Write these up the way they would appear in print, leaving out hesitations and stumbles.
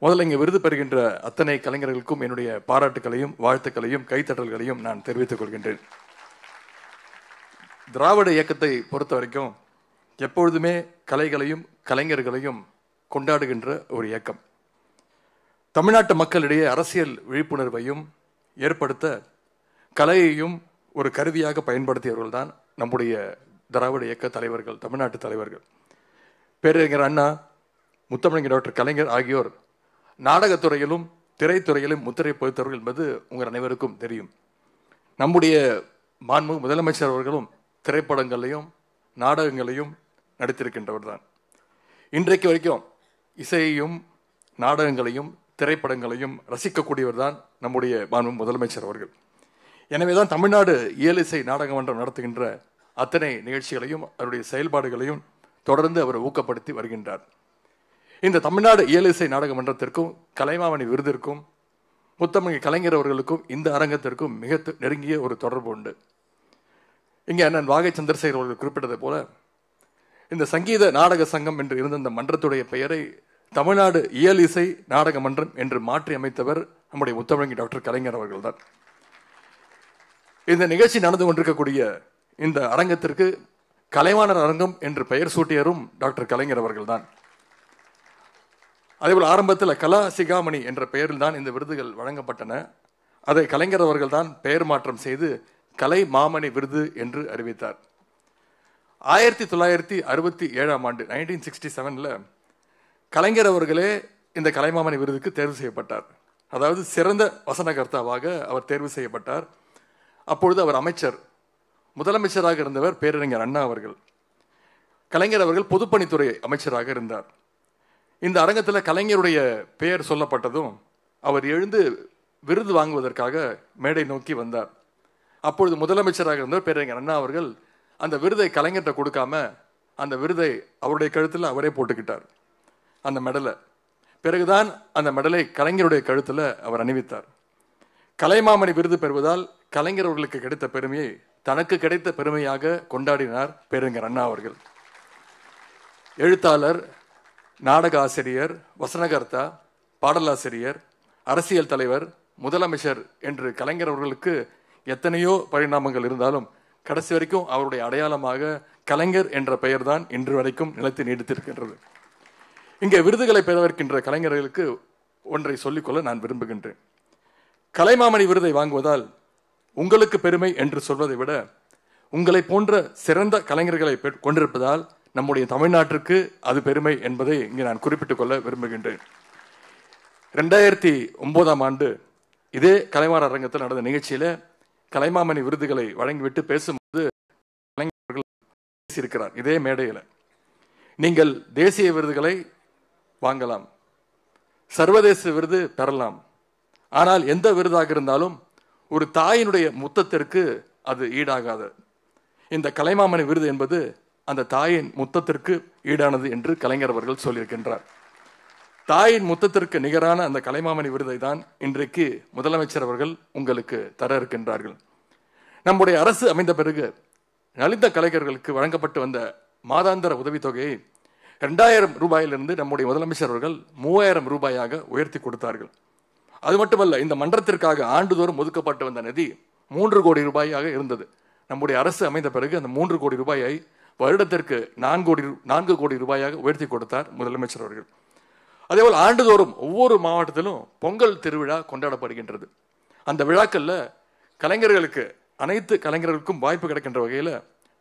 முதல்ல இங்கே விருது பெறுகின்ற அத்தனை கலைஞர்களுக்கும் என்னுடைய பாராட்டுகளையும் வாழ்த்துக்களையும் கைத்தட்டல்களையும் நான் தெரிவித்துக் கொள்கின்றேன். திராவிட இயக்கத்தை பொறுத்த வரைக்கும் எப்பொழுதுமே கலைகளையும் கலைஞர்களையும் கொண்டாடுகின்ற ஒரு இயக்கம். தமிழ்நாட்டு மக்களிடையே அரசியல் விழிப்புணர்வையும் ஏற்படுத்த கலையையும் ஒரு கருவியாக பயன்படுத்தியவர்கள் தான் நம்முடைய திராவிட இயக்க தலைவர்கள், தமிழ்நாட்டு தலைவர்கள். பேரறிஞர் அண்ணா, முத்தமிழர் டாக்டர் கலைஞர் ஆகியோர் நாடகத்துறையிலும் திரைத்துறையிலும் முத்திரை பதித்தவர்கள் என்பது உங்கள் அனைவருக்கும் தெரியும். நம்முடைய மாண்புமிகு முதலமைச்சர் அவர்களும் திரைப்படங்களையும் நாடகங்களையும் நடித்திருக்கின்றவர் தான். இன்றைக்கு வரைக்கும் இசையையும் நாடகங்களையும் திரைப்படங்களையும் ரசிக்கக்கூடியவர் தான் நம்முடைய மாண்புமிகு முதலமைச்சர் அவர்கள். எனவேதான் தமிழ்நாடு இயலிசை நாடக மன்றம் நடத்துகின்ற அத்தனை நிகழ்ச்சிகளையும் அவருடைய செயல்பாடுகளையும் தொடர்ந்து அவர் ஊக்கப்படுத்தி வருகின்றார். இந்த தமிழ்நாடு இயலிசை நாடக மன்றத்திற்கும் கலைமாமணி விருதிற்கும் முத்தமிழ் கலைஞர் அவர்களுக்கும் இந்த அரங்கத்திற்கும் மிக நெருங்கிய ஒரு தொடர்பு உண்டு. இங்கே அண்ணன் வாகை சந்திரசேகர் அவர்கள் குறிப்பிட்டதை போல இந்த சங்கீத நாடக சங்கம் என்று இருந்த இந்த மன்றத்துடைய பெயரை தமிழ்நாடு இயலிசை நாடக மன்றம் என்று மாற்றி அமைத்தவர் நம்முடைய முத்தமிழ் டாக்டர் கலைஞர் அவர்கள் தான். இந்த நிகழ்ச்சி நடந்து கொண்டிருக்கக்கூடிய இந்த அரங்கத்திற்கு கலைவாணர் அரங்கம் என்று பெயர் சூட்டியரும் டாக்டர் கலைஞர் அவர்கள் தான். அதேபோல் ஆரம்பத்தில் கலா சிகாமணி என்ற பெயரில் தான் இந்த விருதுகள் வழங்கப்பட்டன. அதை கலைஞர் அவர்கள் தான் பெயர் மாற்றம் செய்து கலை மாமணி விருது என்று அறிவித்தார். 1967 ஆண்டு 1967 கலைஞர் அவர்களே இந்த கலைமாமணி விருதுக்கு தேர்வு செய்யப்பட்டார். அதாவது சிறந்த வசனகர்த்தாவாக அவர் தேர்வு செய்யப்பட்டார். அப்பொழுது அவர் அமைச்சர், முதலமைச்சராக இருந்தவர் பேரறிஞர் அண்ணா அவர்கள். கலைஞர் அவர்கள் பொதுப்பணித்துறை அமைச்சராக இருந்தார். இந்த அரங்கத்தில் கலைஞருடைய பெயர் சொல்லப்பட்டதும் அவர் எழுந்து விருது வாங்குவதற்காக மேடை நோக்கி வந்தார். அப்பொழுது முதலமைச்சராக இருந்தவர் பேரறிஞர் அண்ணா அவர்கள் அந்த விருதை கலைஞர்கிட்ட கொடுக்காம அந்த விருதை அவருடைய கழுத்தில் அவரே போட்டுக்கிட்டார், அந்த மெடலை. பிறகுதான் அந்த மெடலை கலைஞருடைய கழுத்தில் அவர் அணிவித்தார். கலைமாமணி விருது பெறுவதால் கலைஞர் அவர்களுக்கு கிடைத்த பெருமையை தனக்கு கிடைத்த பெருமையாக கொண்டாடினார் பேரறிஞர் அண்ணா அவர்கள். எழுத்தாளர், நாடக ஆசிரியர், வசனகர்த்தா, பாடலாசிரியர், அரசியல் தலைவர், முதலமைச்சர் என்று கலைஞர் அவர்களுக்கு எத்தனையோ பரிணாமங்கள் இருந்தாலும் கடைசி வரைக்கும் அவருடைய அடையாளமாக கலைஞர் என்ற பெயர் தான் இன்று வரைக்கும் நிலைத்து நீடித்திருக்கின்றது. இங்கே விருதுகளை பெறவிருக்கின்ற கலைஞர்களுக்கு ஒன்றை சொல்லிக்கொள்ள நான் விரும்புகின்றேன். கலைமாமணி விருதை வாங்குவதால் உங்களுக்கு பெருமை என்று சொல்வதை விட உங்களை போன்ற சிறந்த கலைஞர்களை கொண்டிருப்பதால் நம்முடைய தமிழ்நாட்டிற்கு அது பெருமை என்பதை இங்கே நான் குறிப்பிட்டுக் கொள்ள விரும்புகின்றேன். 2009 ஆண்டு இதே கலைவாணர் அரங்கத்தில் நடந்த நிகழ்ச்சியில கலைமாமணி விருதுகளை வழங்கிவிட்டு பேசும்போது கலைஞர்கள் பேசியிருக்கிறார் இதே மேடையில். நீங்கள் தேசிய விருதுகளை வாங்கலாம், சர்வதேச விருது பெறலாம், ஆனால் எந்த விருதாக இருந்தாலும் ஒரு தாயினுடைய முத்தத்திற்கு அது ஈடாகாது. இந்த கலைமாமணி விருது என்பது அந்த தாயின் முத்தத்திற்கு ஈடானது என்று கலைஞர் அவர்கள் சொல்லியிருக்கின்றார். தாயின் முத்தத்திற்கு நிகரான அந்த கலைமாமணி விருதை தான் இன்றைக்கு முதலமைச்சர் அவர்கள் உங்களுக்கு தர இருக்கின்றார்கள். நம்முடைய அரசு அமைந்த பிறகு நலிந்த கலைஞர்களுக்கு வழங்கப்பட்டு வந்த மாதாந்திர உதவித்தொகையை 2000 ரூபாயிலிருந்து நம்முடைய முதலமைச்சர் அவர்கள் 3000 ரூபாயாக உயர்த்தி கொடுத்தார்கள். அது மட்டுமல்ல, இந்த மன்றத்திற்காக ஆண்டுதோறும் ஒதுக்கப்பட்டு வந்த நிதி 3 கோடி ரூபாயாக இருந்தது. நம்முடைய அரசு அமைந்த பிறகு அந்த 3 கோடி ரூபாயை வருடத்திற்கு 4 கோடி ரூபாயாக உயர்த்தி கொடுத்தார் முதலமைச்சர் அவர்கள். அதேபோல் ஆண்டுதோறும் ஒவ்வொரு மாவட்டத்திலும் பொங்கல் திருவிழா கொண்டாடப்படுகின்றது. அந்த விழாக்கள்ல கலைஞர்களுக்கு, அனைத்து கலைஞர்களுக்கும் வாய்ப்பு கிடைக்கின்ற வகையில்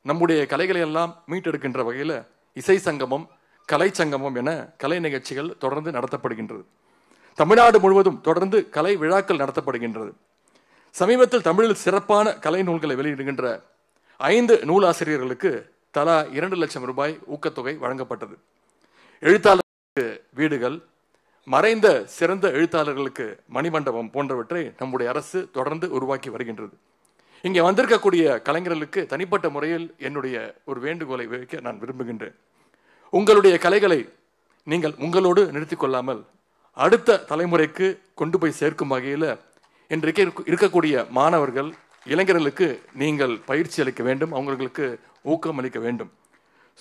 நம்முடைய கலைகளை எல்லாம் மீட்டெடுக்கின்ற வகையில் இசை சங்கமம், கலை சங்கமம் என கலை நிகழ்ச்சிகள் தொடர்ந்து நடத்தப்படுகின்றது. தமிழ்நாடு முழுவதும் தொடர்ந்து கலை விழாக்கள் நடத்தப்படுகின்றது. சமீபத்தில் தமிழில் சிறப்பான கலை நூல்களை வெளியிடுகின்ற 5 நூலாசிரியர்களுக்கு தலா 2 லட்சம் ரூபாய் ஊக்கத்தொகை வழங்கப்பட்டது. எழுத்தாளர்களுக்கு வீடுகள், மறைந்த சிறந்த எழுத்தாளர்களுக்கு மணிமண்டபம் போன்றவற்றை நம்முடைய அரசு தொடர்ந்து உருவாக்கி வருகின்றது. இங்கே வந்திருக்கக்கூடிய கலைஞர்களுக்கு தனிப்பட்ட முறையில் என்னுடைய ஒரு வேண்டுகோளை வைக்க நான் விரும்புகின்றேன். உங்களுடைய கலைகளை நீங்கள் உங்களோடு நிறுத்திக் கொள்ளாமல் அடுத்த தலைமுறைக்கு கொண்டு போய் சேர்க்கும் வகையில் இன்றைக்கு இருக்கக்கூடிய மாணவர்கள், இளைஞர்களுக்கு நீங்கள் பயிற்சி அளிக்க வேண்டும், அவங்களுக்கு ஊக்கம் அளிக்க வேண்டும்.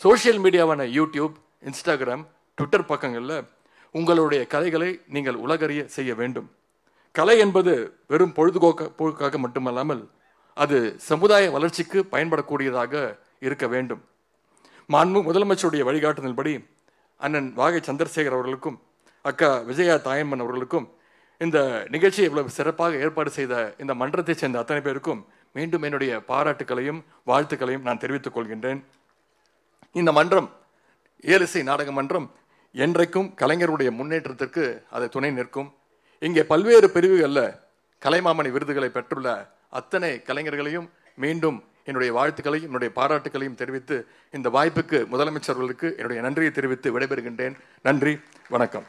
சோசியல் மீடியாவான யூடியூப், இன்ஸ்டாகிராம், ட்விட்டர் பக்கங்களில் உங்களுடைய கலைகளை நீங்கள் உலகறிய செய்ய வேண்டும். கலை என்பது வெறும் பொழுதுபோக்காக மட்டுமல்லாமல் அது சமுதாய வளர்ச்சிக்கு பயன்படக்கூடியதாக இருக்க வேண்டும். மாண்பு முதலமைச்சருடைய வழிகாட்டுதல்படி அண்ணன் வாகை சந்திரசேகர் அவர்களுக்கும் அக்கா விஜயா தாயம்மன் அவர்களுக்கும் இந்த நிகழ்ச்சியை இவ்வளவு சிறப்பாக ஏற்பாடு செய்த இந்த மன்றத்தை சேர்ந்த அத்தனை பேருக்கும் மீண்டும் என்னுடைய பாராட்டுக்களையும் வாழ்த்துக்களையும் நான் தெரிவித்துக் கொள்கின்றேன். இந்த மன்றம், இயலிசை நாடக மன்றம், என்றைக்கும் கலைஞருடைய முன்னேற்றத்திற்கு அது துணை நிற்கும். இங்கே பல்வேறு பிரிவுகளில் கலைமாமணி விருதுகளை பெற்றுள்ள அத்தனை கலைஞர்களையும் மீண்டும் என்னுடைய வாழ்த்துக்களையும் என்னுடைய பாராட்டுக்களையும் தெரிவித்து இந்த வாய்ப்புக்கு முதலமைச்சர்களுக்கு என்னுடைய நன்றியை தெரிவித்து விடைபெறுகின்றேன். நன்றி, வணக்கம்.